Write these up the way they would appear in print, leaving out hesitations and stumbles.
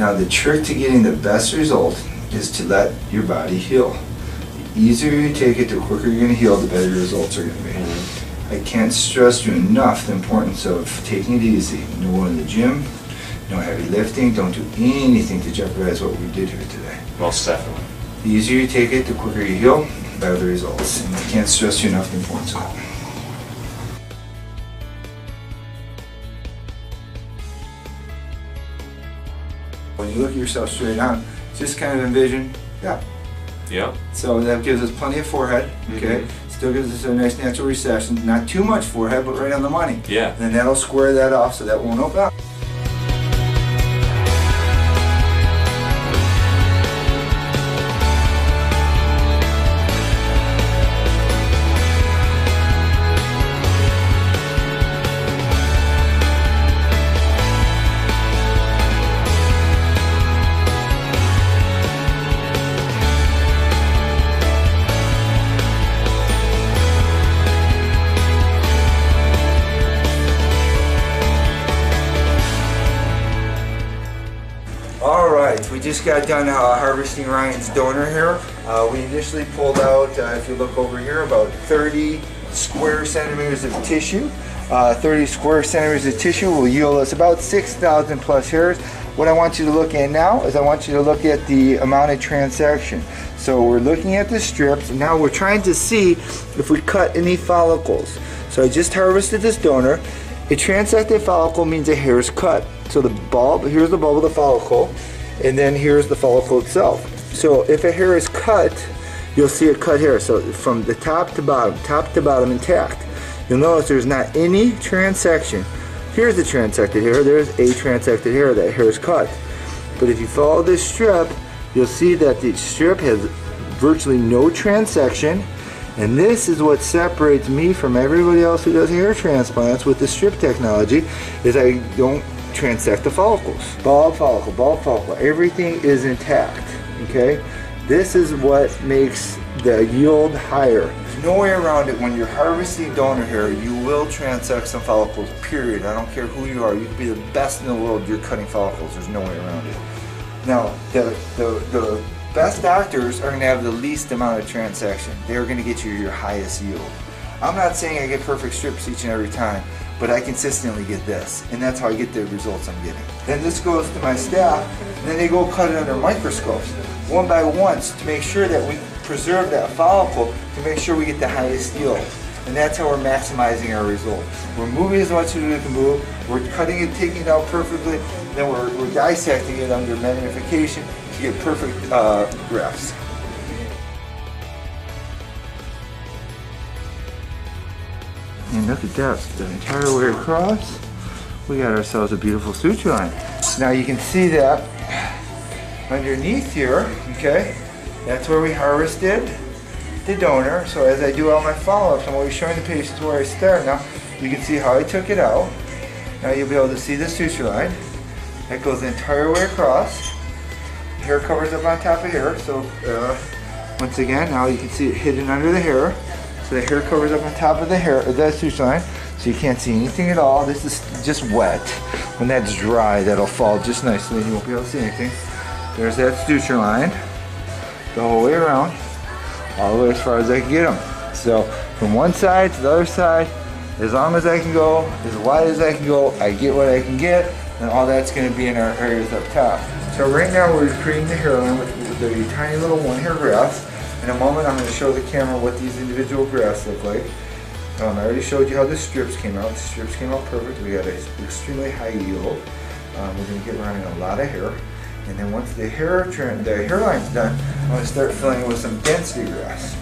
Now the trick to getting the best result is to let your body heal. The easier you take it, the quicker you're going to heal, the better your results are going to be. I can't stress to you enough the importance of taking it easy. No going to the gym, no heavy lifting, don't do anything to jeopardize what we did here today. Most definitely. The easier you take it, the quicker you heal, the better the results. And I can't stress to you enough the importance of it. When you look at yourself straight on, just kind of envision, yeah. Yeah. So that gives us plenty of forehead, okay? Still gives us a nice natural recession. Not too much forehead, but right on the money. Yeah. And then that'll square that off so that won't open up. We just got done harvesting Ryan's donor here. We initially pulled out, if you look over here, about 30 square centimeters of tissue. 30 square centimeters of tissue will yield us about 6,000 plus hairs. What I want you to look at now is I want you to look at the amount of transaction. So we're looking at the strips, and now we're trying to see if we cut any follicles. So I just harvested this donor. A transected follicle means a hair is cut. So the bulb, here's the bulb of the follicle, and then here's the follicle itself. So if a hair is cut, you'll see a cut hair. So from the top to bottom intact. You'll notice there's not any transection. Here's the transected hair, there's a transected hair, that hair is cut. But if you follow this strip, you'll see that the strip has virtually no transection, and this is what separates me from everybody else who does hair transplants with the strip technology, is I don't transect the follicles. Bulb follicle, everything is intact, okay? This is what makes the yield higher. There's no way around it. When you're harvesting donor hair, you will transect some follicles, period. I don't care who you are. You could be the best in the world, you're cutting follicles. There's no way around it. Now, the best doctors are going to have the least amount of transection. They're going to get you your highest yield. I'm not saying I get perfect strips each and every time, but I consistently get this, and that's how I get the results I'm getting. Then this goes to my staff, and then they go cut it under microscopes, one by one, to make sure that we preserve that follicle, to make sure we get the highest yield. And that's how we're maximizing our result. We're moving as much as we can move, we're cutting it, taking it out perfectly, then we're dissecting it under magnification to get perfect grafts. And look at that, the entire way across, we got ourselves a beautiful suture line. Now you can see that underneath here, okay, that's where we harvested the donor. So as I do all my follow-ups, I'm always showing the patients where I start. Now you can see how I took it out. Now you'll be able to see the suture line. That goes the entire way across. Hair covers up on top of hair, so once again, now you can see it hidden under the hair. So the hair covers up on top of the hair, that suture line, so you can't see anything at all. This is just wet. When that's dry, that'll fall just nicely and you won't be able to see anything. There's that suture line, the whole way around, all the way as far as I can get them. So from one side to the other side, as long as I can go, as wide as I can go, I get what I can get, and all that's going to be in our areas up top. So right now we're creating the hairline with the tiny little one hair grafts. In a moment I'm going to show the camera what these individual grafts look like. I already showed you how the strips came out. The strips came out perfect. We got an extremely high yield. We're going to get running a lot of hair. And then once the hairline's done, I'm going to start filling it with some density grafts.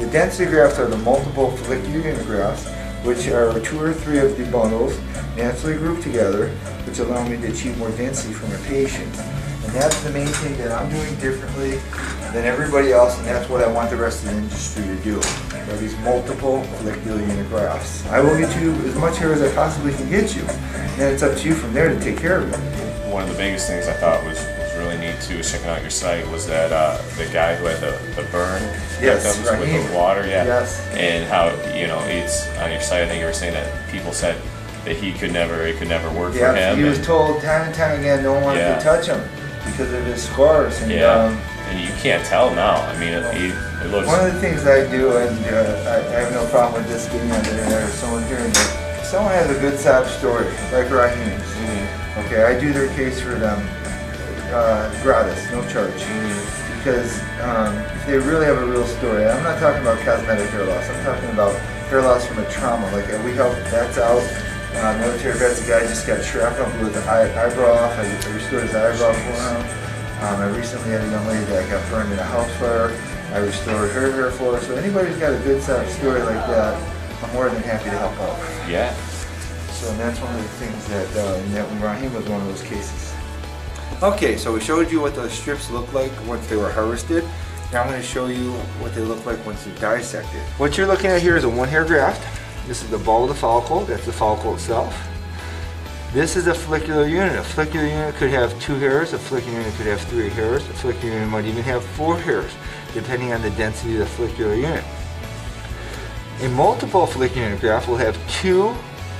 The density grafts are the multiple follicular unit grafts, which are 2 or 3 of the bundles naturally grouped together, which allow me to achieve more density from a patient. And that's the main thing that I'm doing differently than everybody else, and that's what I want the rest of the industry to do. Are these multiple follicular unit grafts. I will get you as much hair as I possibly can get you. And then it's up to you from there to take care of it. One of the biggest things I thought was really neat too, checking out your site, was that the guy who had the burn yes, victims with the water, yes. And how, you know, it's on your site, I think you were saying that people said that it could never work for him. He was told time and time again no one wanted to touch him. because of his scars. And, and you can't tell now. I mean, it looks... One of the things I do, and I have no problem with this being on the internet or someone hearing it, if someone has a good sob story, like Raheem's, okay, I do their case for them gratis, no charge. Because if they really have a real story, I'm not talking about cosmetic hair loss, I'm talking about hair loss from a trauma. Like we help vets out, military vets, a guy just got shrapnel, blew his eyebrow off, I restored his eyebrow for him. I recently had a young lady that got burned in a house fire, I restored her hair for her. So anybody's got a good story like that, I'm more than happy to help out. Yeah. So that's one of the things that Raheem was one of those cases. Okay, so we showed you what those strips look like once they were harvested. Now I'm going to show you what they look like once they're dissected. What you're looking at here is a one-hair graft. This is the bulb of the follicle. That's the follicle itself. This is a follicular unit. A follicular unit could have 2 hairs. A follicular unit could have 3 hairs. A follicular unit might even have 4 hairs, depending on the density of the follicular unit. A multiple follicular unit graft will have 2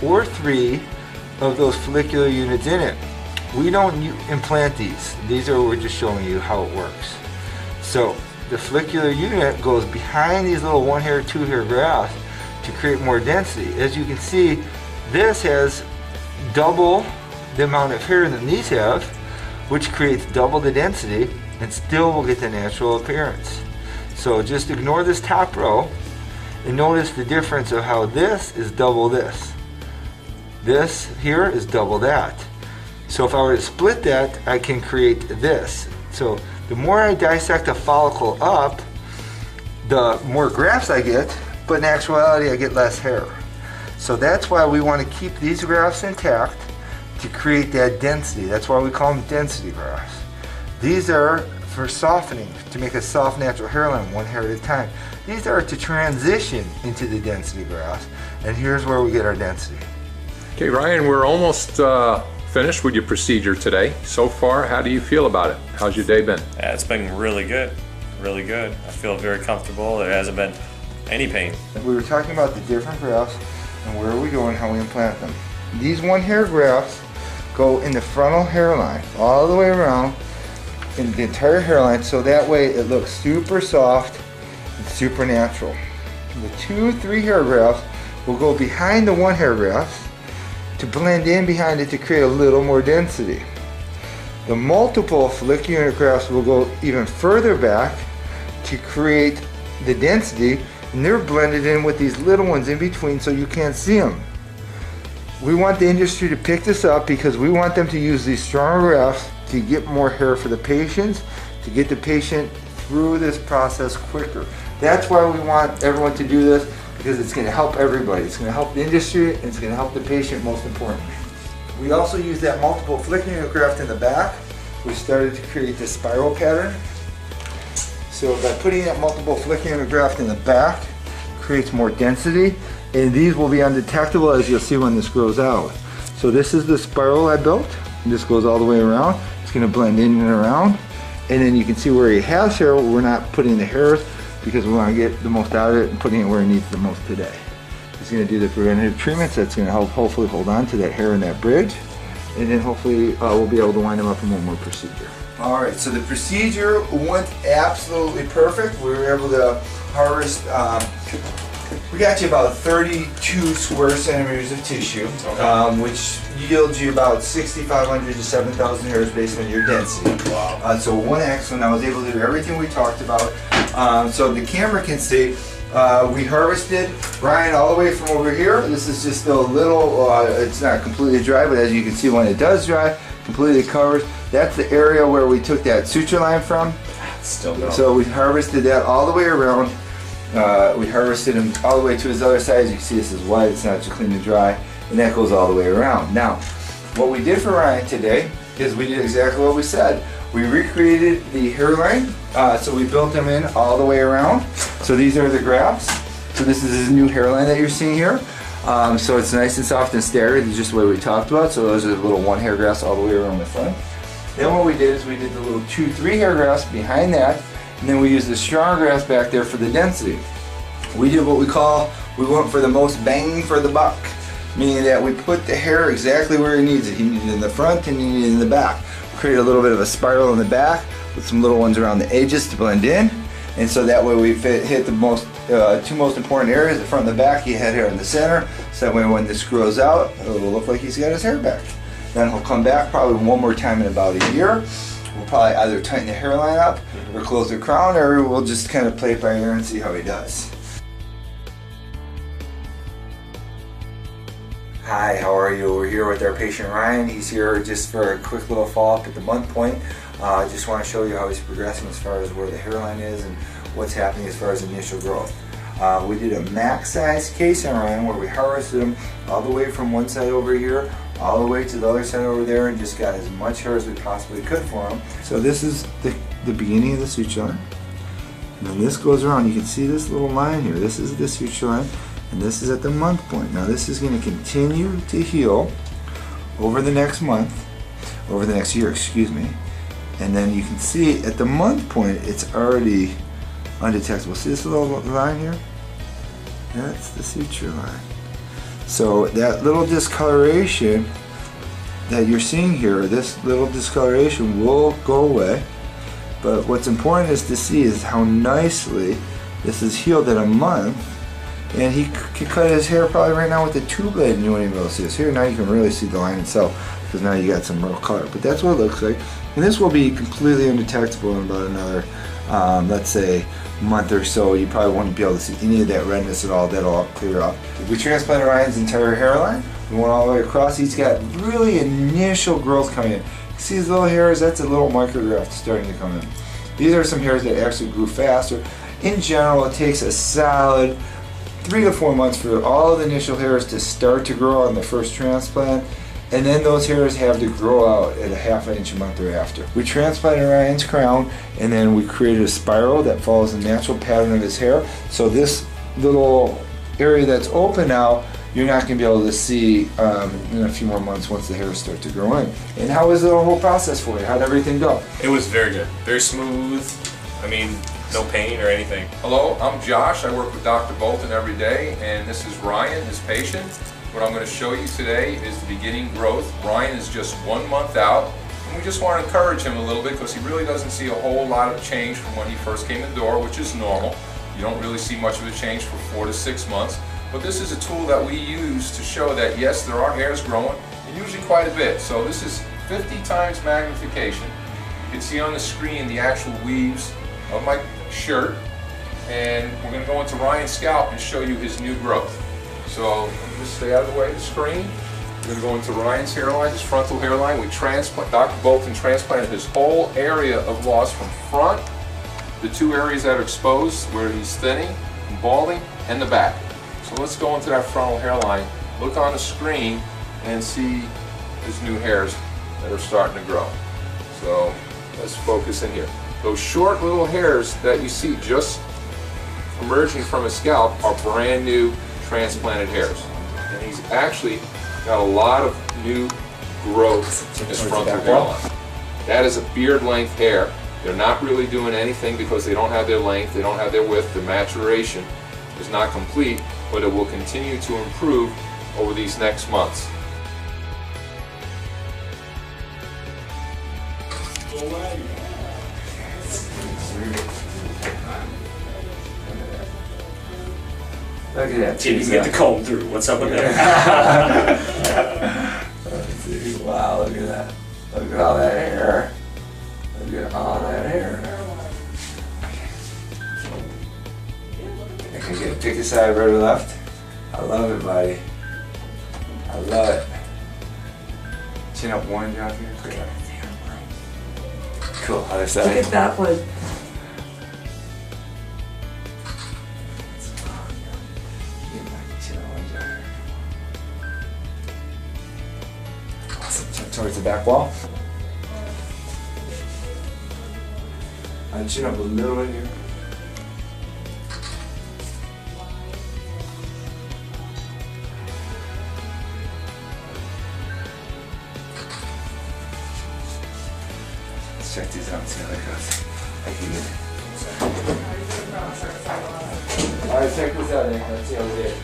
or 3 of those follicular units in it. We don't implant these. We're just showing you how it works. So the follicular unit goes behind these little 1-hair, 2-hair grafts to create more density. As you can see, this has double the amount of hair than these have, which creates double the density, and still will get the natural appearance. So just ignore this top row and notice the difference of how this is double this. This here is double that. So if I were to split that, I can create this. So the more I dissect a follicle up, the more grafts I get, but in actuality I get less hair. So that's why we want to keep these grafts intact to create that density. That's why we call them density grafts. These are for softening, to make a soft natural hairline 1 hair at a time. These are to transition into the density grafts, and here's where we get our density. Okay, Ryan, we're almost finished with your procedure today. So far, how do you feel about it? How's your day been? Yeah, it's been really good. Really good. I feel very comfortable. There hasn't been any pain. We were talking about the different grafts and where we go and how we implant them. These 1-hair grafts go in the frontal hairline all the way around in the entire hairline, so that way it looks super soft and super natural. The 2, 3-hair grafts will go behind the 1-hair grafts to blend in behind it to create a little more density. The multiple follicular unit grafts will go even further back to create the density, and they're blended in with these little ones in between so you can't see them. We want the industry to pick this up because we want them to use these stronger grafts to get more hair for the patients, to get the patient through this process quicker. That's why we want everyone to do this, because it's going to help everybody. It's going to help the industry, and it's going to help the patient most importantly. We also use that multiple follicular unit graft in the back. We started to create this spiral pattern. So by putting that multiple follicular unit graft in the back, creates more density, and these will be undetectable as you'll see when this grows out. So this is the spiral I built, and this goes all the way around. It's going to blend in and around, and then you can see where he has hair. We're not putting the hairs because we want to get the most out of it and putting it where it needs the most today. It's going to do the preventative treatments that's going to help hopefully hold on to that hair in that bridge, and then hopefully we'll be able to wind them up in one more procedure. Alright, so the procedure went absolutely perfect. We were able to harvest, we got you about 32 square centimeters of tissue, which yields you about 6,500 to 7,000 hairs based on your density. Wow. So one excellent. I was able to do everything we talked about. So the camera can see, we harvested Ryan all the way from over here. This is just a little, it's not completely dry, but as you can see when it does dry, completely covers. That's the area where we took that suture line from. Still no. So we harvested that all the way around. We harvested him all the way to his other side. As you can see, this is white, it's not just clean and dry, and that goes all the way around. Now, what we did for Ryan today is we did exactly what we said. We recreated the hairline, so we built them in all the way around. So these are the grafts. So this is his new hairline that you're seeing here. So it's nice and soft and staggered, it's just the way we talked about. So those are the little 1-hair grafts all the way around the front. Then what we did is we did the little 2, 3-hair grafts behind that, and then we used the strong grafts back there for the density. We did what we went for the most bang for the buck, meaning that we put the hair exactly where he needs it. He needed it in the front and he needed it in the back. create a little bit of a spiral in the back with some little ones around the edges to blend in. And so that way we hit the two most important areas, the front and the back. He had hair in the center, so that way when this grows out, it'll look like he's got his hair back. Then he'll come back probably one more time in about a year. We'll probably either tighten the hairline up or close the crown, or we'll just kind of play it by ear and see how he does. Hi, how are you? We're here with our patient Ryan. He's here just for a quick little follow-up at the month point. I just want to show you how he's progressing as far as where the hairline is and what's happening as far as initial growth. We did a max size case on Ryan where we harvested him all the way from one side over here all the way to the other side over there and just got as much hair as we possibly could for him. So this is the beginning of the suture line. And then this goes around. You can see this little line here. This is the suture line. And this is at the month point. Now this is going to continue to heal over the next month, over the next year, excuse me. And then you can see at the month point, it's already undetectable. See this little line here? That's the suture line. So that little discoloration that you're seeing here, this little discoloration will go away. But what's important is to see is how nicely this is healed in a month. And he could cut his hair probably right now with a 2-blade and you won't even be able to see this. Here now you can really see the line itself because now you got some real color. But that's what it looks like. And this will be completely undetectable in about another, let's say, month or so. You probably won't be able to see any of that redness at all. That'll all clear up. We transplanted Ryan's entire hairline. We went all the way across. He's got really initial growth coming in. See his little hairs? That's a little micrograft starting to come in. These are some hairs that actually grew faster. In general, it takes a solid 3 to 4 months for all the initial hairs to start to grow on the first transplant, and then those hairs have to grow out at a ½ inch a month thereafter. We transplanted Ryan's crown, and then we created a spiral that follows the natural pattern of his hair. So this little area that's open now, you're not going to be able to see in a few more months once the hairs start to grow in. And how was the whole process for you? How'd everything go? It was very good, very smooth. I mean, no pain or anything. Hello, I'm Josh. I work with Dr. Bolton every day, and this is Ryan, his patient. What I'm going to show you today is the beginning growth. Ryan is just 1 month out, and we just want to encourage him a little bit because he really doesn't see a whole lot of change from when he first came in the door, which is normal. You don't really see much of a change for 4 to 6 months. But this is a tool that we use to show that yes, there are hairs growing, and usually quite a bit. So this is 50 times magnification. You can see on the screen the actual weaves of my shirt, and we're going to go into Ryan's scalp and show you his new growth. So just stay out of the way of the screen. We're going to go into Ryan's hairline, his frontal hairline. Dr. Bolton transplanted his whole area of loss from front, the 2 areas that are exposed where he's thinning and balding, and the back. So let's go into that frontal hairline, look on the screen, and see his new hairs that are starting to grow. So let's focus in here. Those short little hairs that you see just emerging from his scalp are brand new transplanted hairs. And he's actually got a lot of new growth in his frontal hairline. That is a beard length hair. They're not really doing anything because they don't have their length, they don't have their width, the maturation is not complete, but it will continue to improve over these next months. Look at that. Didn't even get to comb through. What's up with there? Let's see. Wow, look at that. Look at all that hair. Look at all that hair. I can get pick a side, right or left. I love it, buddy. I love it. Chin up one, drop here. Cool. Other side. Look at that one. Towards the back wall. I chin up a little bit here. Let's check these out and see how that goes. I can get it. Alright, check this out, Nick. Let's see how we did.